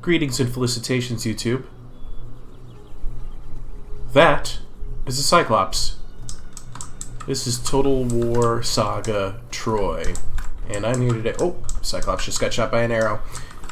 Greetings and felicitations, YouTube. That is a Cyclops. This is Total War Saga Troy. And I'm here today. Oh, Cyclops just got shot by an arrow.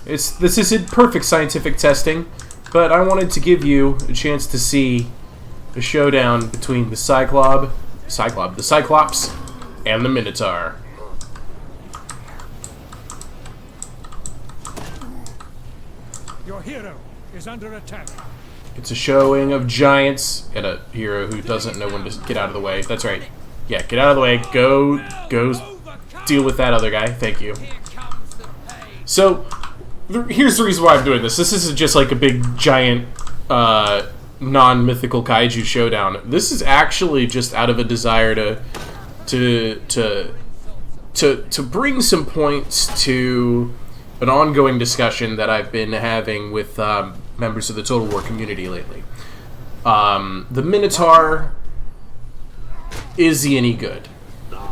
This isn't perfect scientific testing, but I wanted to give you a chance to see a showdown between the Cyclops and the Minotaur. Your hero is under attack. It's a showing of giants and a hero who doesn't know when to get out of the way. That's right. Yeah, get out of the way. Go deal with that other guy. Thank you. So, here's the reason why I'm doing this. This isn't just like a big, giant, non-mythical kaiju showdown. This is actually just out of a desire to bring some points to an ongoing discussion that I've been having with members of the Total War community lately. The Minotaur, is he any good?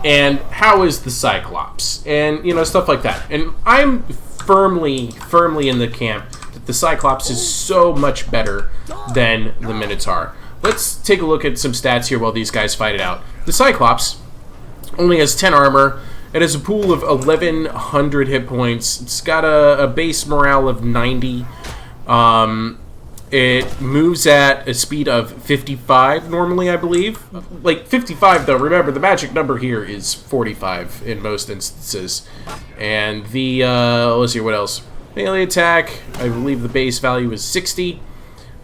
And how is the Cyclops? And, you know, stuff like that. And I'm firmly in the camp that the Cyclops is so much better than the Minotaur. Let's take a look at some stats here while these guys fight it out. The Cyclops only has 10 armor. It has a pool of 1,100 hit points. It's got a base morale of 90. It moves at a speed of 55 normally, I believe. Like 55 though, remember the magic number here is 45 in most instances. And the, let's see what else. Melee attack, I believe the base value is 60.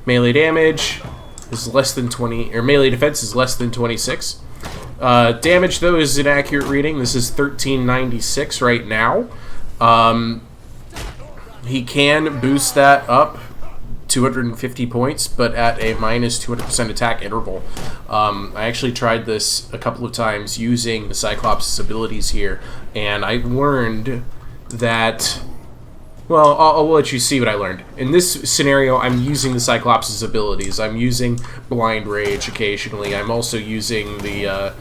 Melee damage is less than 20, or melee defense is less than 26. Damage though is an accurate reading. This is 1396 right now. He can boost that up 250 points, but at a minus 200% attack interval. I actually tried this a couple of times using the Cyclops' abilities here, and I learned that, well, I'll let you see what I learned. In this scenario, I'm using the Cyclops' abilities. I'm using Blind Rage occasionally. I'm also using the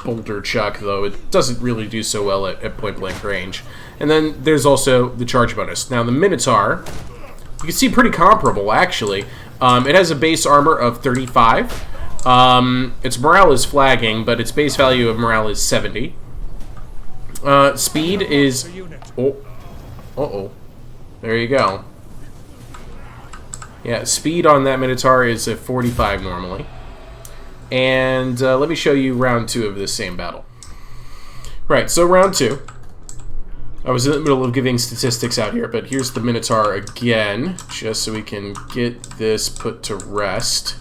Boulder Chuck, though it doesn't really do so well at point-blank range. And then there's also the charge bonus. Now, the Minotaur, you can see pretty comparable, actually. It has a base armor of 35. Its morale is flagging, but its base value of morale is 70. Speed is... Oh. There you go. Yeah, speed on that Minotaur is a 45 normally. And let me show you round 2 of this same battle. Right, so round 2. I was in the middle of giving statistics out here, but here's the Minotaur again, just so we can get this put to rest.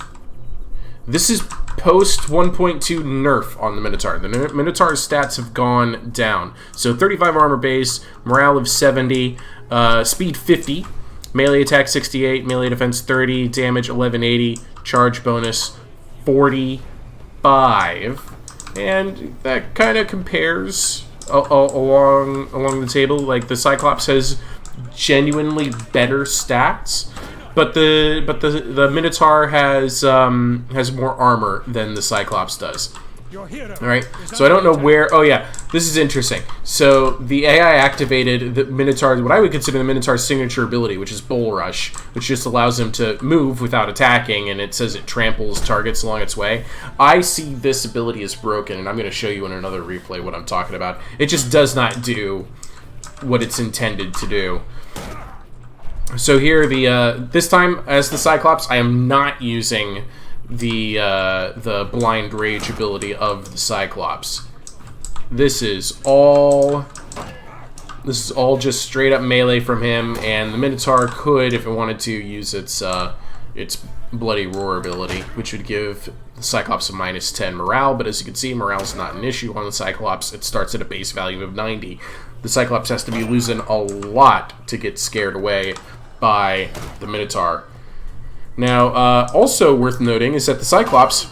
This is post 1.2 nerf on the Minotaur. The Minotaur's stats have gone down. So 35 armor base, morale of 70, speed 50, melee attack 68, melee defense 30, damage 1180, charge bonus 45. And that kind of compares along the table. Like, the Cyclops has genuinely better stats, but the Minotaur has more armor than the Cyclops does. All right, so I don't know where. Oh yeah, this is interesting. So the AI activated the Minotaur, what I would consider the Minotaur's signature ability, which is Bull Rush, which just allows him to move without attacking, and it says it tramples targets along its way. I see this ability as broken, and I'm going to show you in another replay what I'm talking about. It just does not do what it's intended to do. So here, this time as the Cyclops, I am not using the Blind Rage ability of the Cyclops. This is all just straight up melee from him, and the Minotaur could, if it wanted to, use its Bloody Roar ability, which would give the Cyclops a minus 10 morale, but as you can see, morale's not an issue on the Cyclops. It starts at a base value of 90. The Cyclops has to be losing a lot to get scared away by the Minotaur. Now, also worth noting is that the Cyclops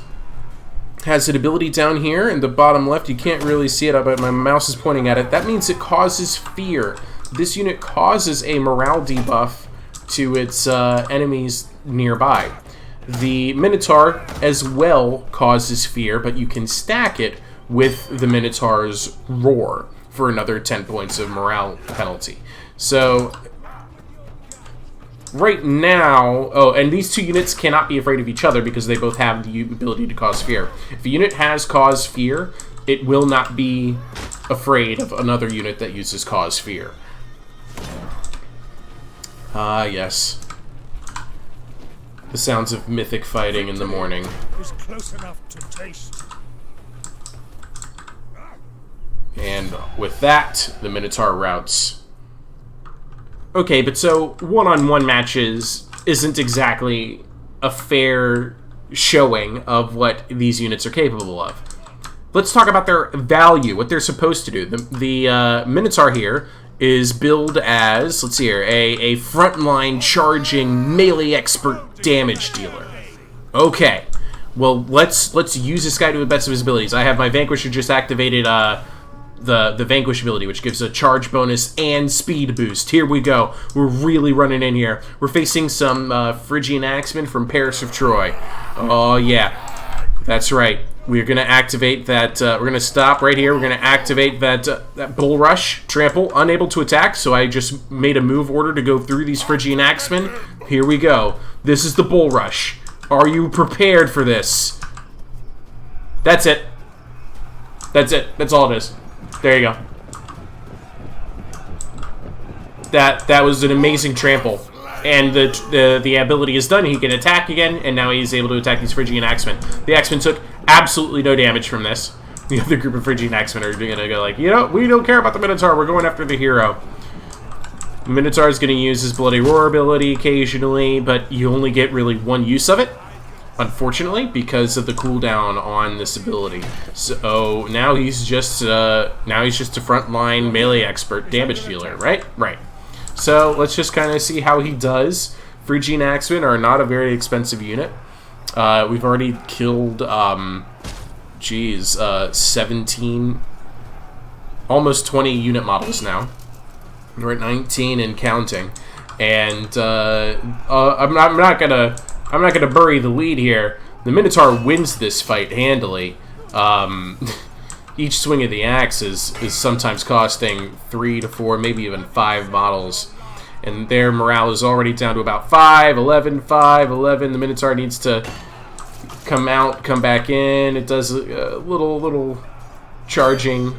has an ability down here in the bottom left. You can't really see it, but my mouse is pointing at it. That means it causes fear. This unit causes a morale debuff to its enemies nearby. The Minotaur as well causes fear, but you can stack it with the Minotaur's Roar for another 10 points of morale penalty. So right now... Oh, and these two units cannot be afraid of each other because they both have the ability to cause fear. If a unit has cause fear, it will not be afraid of another unit that uses cause fear. Ah, yes. The sounds of mythic fighting in the morning. Is close enough to taste. And with that, the Minotaur routes. Okay, but so one-on-one matches isn't exactly a fair showing of what these units are capable of. Let's talk about their value, what they're supposed to do. The Minotaur here is billed as, let's see here, a frontline charging melee expert damage dealer. Okay, well let's use this guy to the best of his abilities. I have my Vanquisher just activated the Vanquish ability, which gives a charge bonus and speed boost. Here we go. We're really running in here. We're facing some Phrygian Axemen from Paris of Troy. Oh yeah, that's right. We're going to activate that, we're going to stop right here. We're going to activate that Bull Rush. Trample, unable to attack, so I just made a move order to go through these Phrygian Axemen. Here we go. This is the Bull Rush. Are you prepared for this? That's it. That's it. That's all it is. There you go. That was an amazing trample. And the ability is done. He can attack again, and now he's able to attack these Phrygian Axemen. The Axemen took absolutely no damage from this. The other group of Phrygian Axemen are going to go like, you know, we don't care about the Minotaur. We're going after the hero. The Minotaur is going to use his Bloody Roar ability occasionally, but you only get really one use of it, unfortunately, because of the cooldown on this ability. So now he's just a frontline melee expert damage dealer, right? Right. So let's just kind of see how he does. Phrygian Axemen are not a very expensive unit. We've already killed, 17, almost 20 unit models now. We're at 19 and counting. And I'm not gonna bury the lead here. The Minotaur wins this fight handily. Each swing of the axe is sometimes costing 3 to 4, maybe even 5 models. And their morale is already down to about 5, 11, 5, 11. The Minotaur needs to come out, come back in. It does a little charging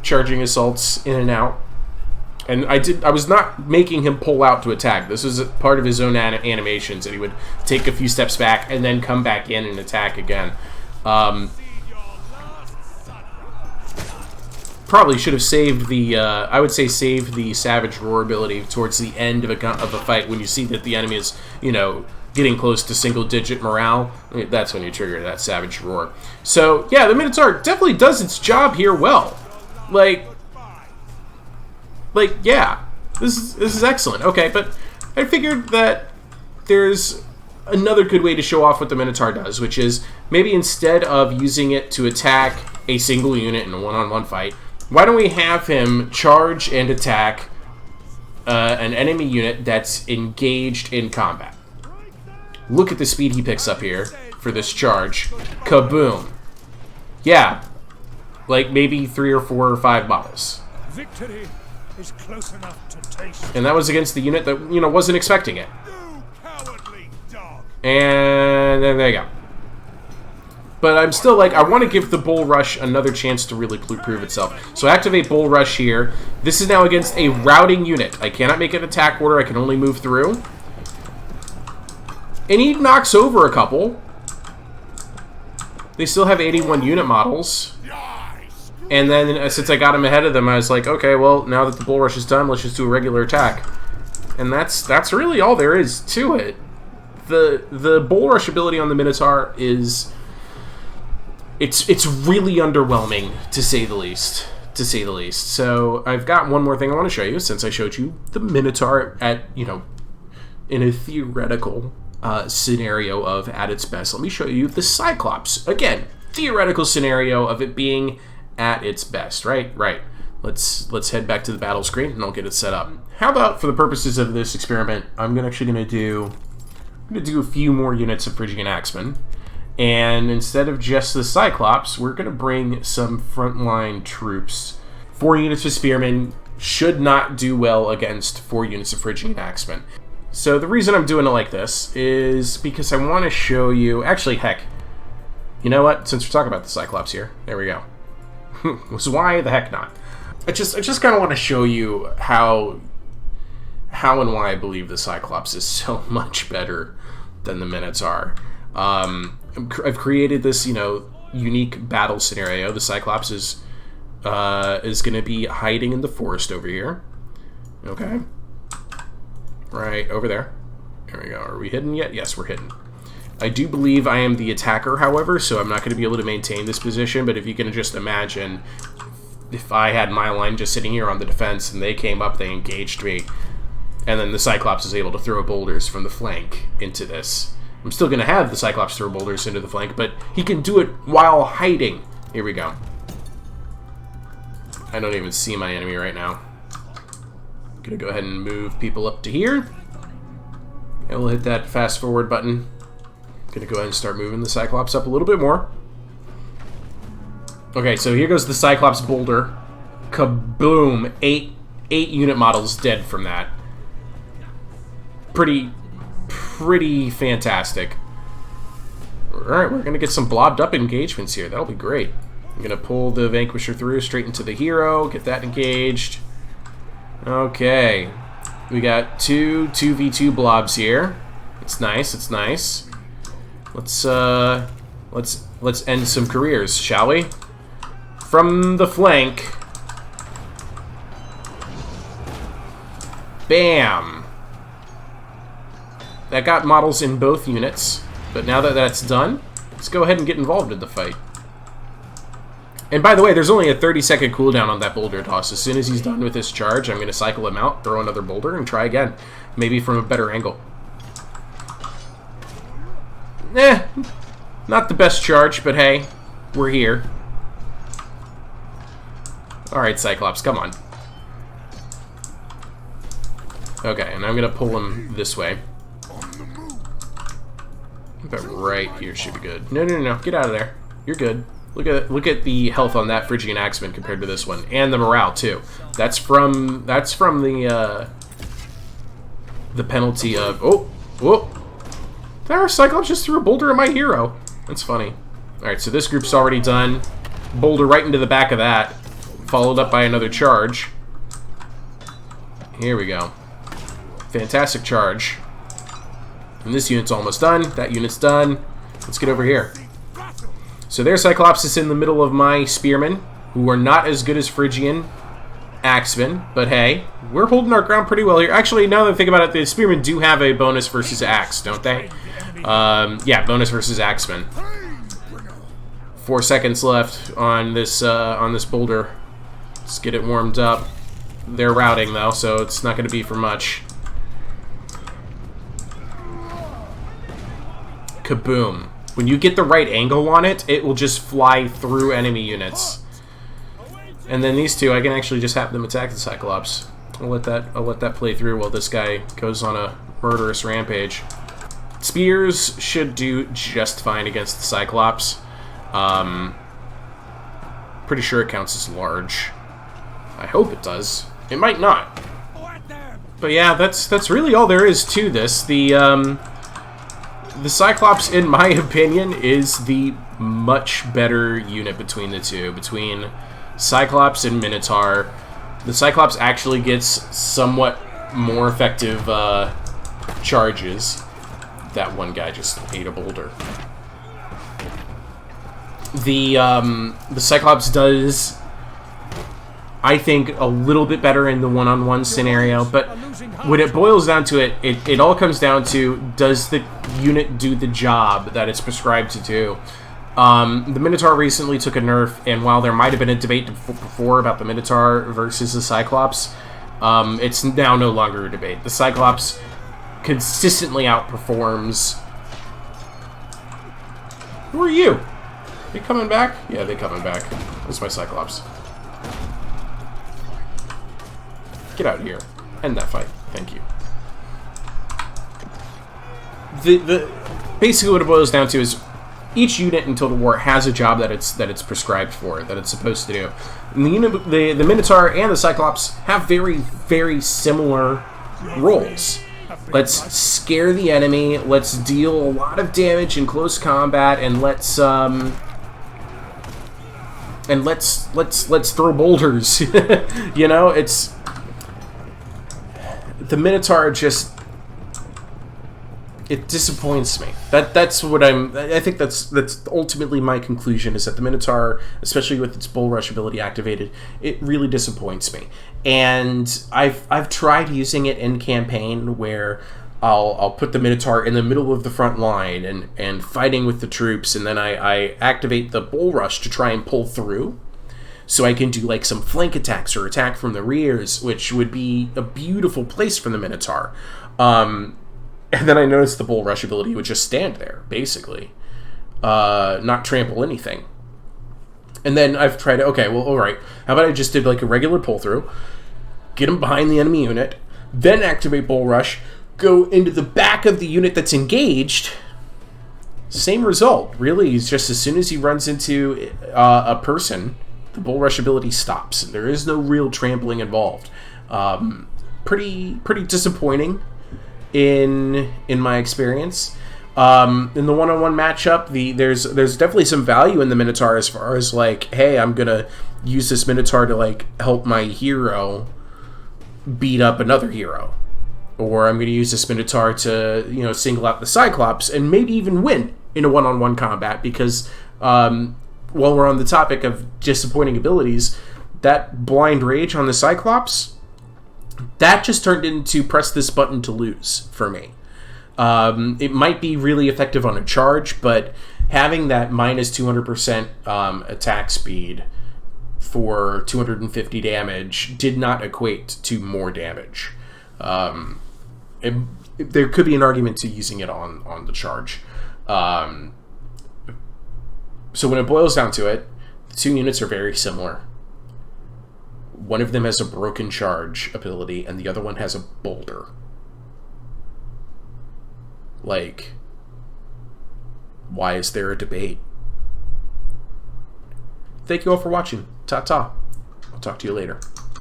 assaults in and out. And I was not making him pull out to attack. This was a part of his own animations, and he would take a few steps back and then come back in and attack again. Probably should have saved the, I would say save the Savage Roar ability towards the end of a fight when you see that the enemy is, you know, getting close to single-digit morale. That's when you trigger that Savage Roar. So, yeah, the Minotaur definitely does its job here well. Like, yeah, this is excellent. Okay, but I figured that there's another good way to show off what the Minotaur does, which is maybe instead of using it to attack a single unit in a one-on-one fight, why don't we have him charge and attack an enemy unit that's engaged in combat? Look at the speed he picks up here for this charge. Kaboom. Yeah, like maybe 3 or 4 or 5 models. Victory is close enough to taste. And that was against the unit that, you know, wasn't expecting it. You cowardly dog. And then there you go. But I'm still like, I want to give the Bull Rush another chance to really prove itself. So activate Bull Rush here. This is now against a routing unit. I cannot make an attack order. I can only move through. And he knocks over a couple. They still have 81 unit models. And then since I got him ahead of them, I was like, okay, well, now that the Bull Rush is done, let's just do a regular attack. And that's really all there is to it. The Bull Rush ability on the Minotaur is... It's really underwhelming, to say the least. So I've got one more thing I want to show you, since I showed you the Minotaur at, you know, in a theoretical scenario of at its best. Let me show you the Cyclops. Again, theoretical scenario of it being at its best, right? Right. Let's head back to the battle screen and I'll get it set up. How about, for the purposes of this experiment, I'm gonna do a few more units of Phrygian Axemen. And instead of just the Cyclops, we're going to bring some frontline troops. 4 units of Spearmen should not do well against 4 units of Phrygian Axemen. So the reason I'm doing it like this is because I want to show you... Actually, heck, you know what? Since we're talking about the Cyclops here, there we go. So why the heck not? I just kind of want to show you how and why I believe the Cyclops is so much better than the Minotaur. I've created this, unique battle scenario. The Cyclops is going to be hiding in the forest over here. Okay. Right over there. There we go. Are we hidden yet? Yes, we're hidden. I do believe I am the attacker, however, so I'm not going to be able to maintain this position, but if you can just imagine if I had my line just sitting here on the defense and they came up, they engaged me, and then the Cyclops is able to throw boulders from the flank into this. I'm still going to have the Cyclops throw boulders into the flank, but he can do it while hiding. Here we go. I don't even see my enemy right now. I'm going to go ahead and move people up to here. And we'll hit that fast forward button. Going to go ahead and start moving the Cyclops up a little bit more. Okay, so here goes the Cyclops boulder. Kaboom! Eight unit models dead from that. Pretty fantastic. Alright, we're going to get some blobbed up engagements here. That'll be great. I'm going to pull the Vanquisher through straight into the hero. Get that engaged. Okay. We got 2v2 blobs here. It's nice, it's nice. Let's end some careers, shall we? From the flank. Bam! That got models in both units, but now that that's done, let's go ahead and get involved in the fight. And by the way, there's only a 30-second cooldown on that boulder toss. As soon as he's done with his charge, I'm going to cycle him out, throw another boulder, and try again. Maybe from a better angle. Not the best charge, but hey, we're here. Alright, Cyclops, come on. Okay, and I'm going to pull him this way. But right here should be good. No, get out of there. You're good. Look at the health on that Phrygian Axeman compared to this one, and the morale too. That's from the penalty of whoa. There, Cyclops just threw a boulder at my hero. That's funny. All right, so this group's already done. Boulder right into the back of that, followed up by another charge. Here we go. Fantastic charge. And this unit's almost done. That unit's done. Let's get over here. So there's Cyclops is in the middle of my spearmen, who are not as good as Phrygian Axemen, but hey, we're holding our ground pretty well here. Actually, now that I think about it, the spearmen do have a bonus versus axe, don't they? Yeah, bonus versus Axemen. 4 seconds left on this boulder. Let's get it warmed up. They're routing though, so it's not going to be for much. Kaboom. When you get the right angle on it, it will just fly through enemy units. And then these two, I can actually just have them attack the Cyclops. I'll let that play through while this guy goes on a murderous rampage. Spears should do just fine against the Cyclops. Pretty sure it counts as large. I hope it does. It might not. But yeah, that's really all there is to this. The Cyclops, in my opinion, is the much better unit between the two. Between Cyclops and Minotaur, the Cyclops actually gets somewhat more effective charges. That one guy just ate a boulder. The Cyclops does, I think, a little bit better in the one-on-one scenario, but when it boils down to it, it all comes down to, does the unit do the job that it's prescribed to do? The Minotaur recently took a nerf, and while there might have been a debate before about the Minotaur versus the Cyclops, it's now no longer a debate. The Cyclops consistently outperforms... Who are you? They coming back? Yeah, they coming back. That's my Cyclops. Get out of here. End that fight. Thank you. Basically what it boils down to is each unit in Total War has a job that it's prescribed for, that it's supposed to do. And the Minotaur and the Cyclops have very, very similar roles. Let's scare the enemy. Let's deal a lot of damage in close combat, and let's throw boulders. You know, it's the Minotaur just, it disappoints me. That's what I think that's ultimately my conclusion, is that the Minotaur, especially with its bull rush ability activated, it really disappoints me. And I've tried using it in campaign where I'll put the Minotaur in the middle of the front line and fighting with the troops, and then I activate the bull rush to try and pull through, so I can do like some flank attacks or attack from the rears, which would be a beautiful place for the Minotaur. And then I noticed the bull rush ability would just stand there, basically, not trample anything. And then I've tried, okay, well, all right, how about I just did like a regular pull through, get him behind the enemy unit, then activate bull rush, go into the back of the unit that's engaged. Same result, really. It's just as soon as he runs into a person, the bull rush ability stops. There is no real trampling involved. Pretty disappointing in my experience. In the one-on-one matchup, there's definitely some value in the Minotaur as far as like, hey, I'm gonna use this Minotaur to like help my hero beat up another hero, or I'm gonna use this Minotaur to, you know, single out the Cyclops and maybe even win in a one-on-one combat, because while we're on the topic of disappointing abilities, that blind rage on the Cyclops, that just turned into press this button to lose for me. It might be really effective on a charge, but having that minus 200% attack speed for 250 damage did not equate to more damage. There could be an argument to using it on the charge. So when it boils down to it, the two units are very similar. One of them has a broken charge ability, and the other one has a boulder. Like, why is there a debate? Thank you all for watching. Ta-ta. I'll talk to you later.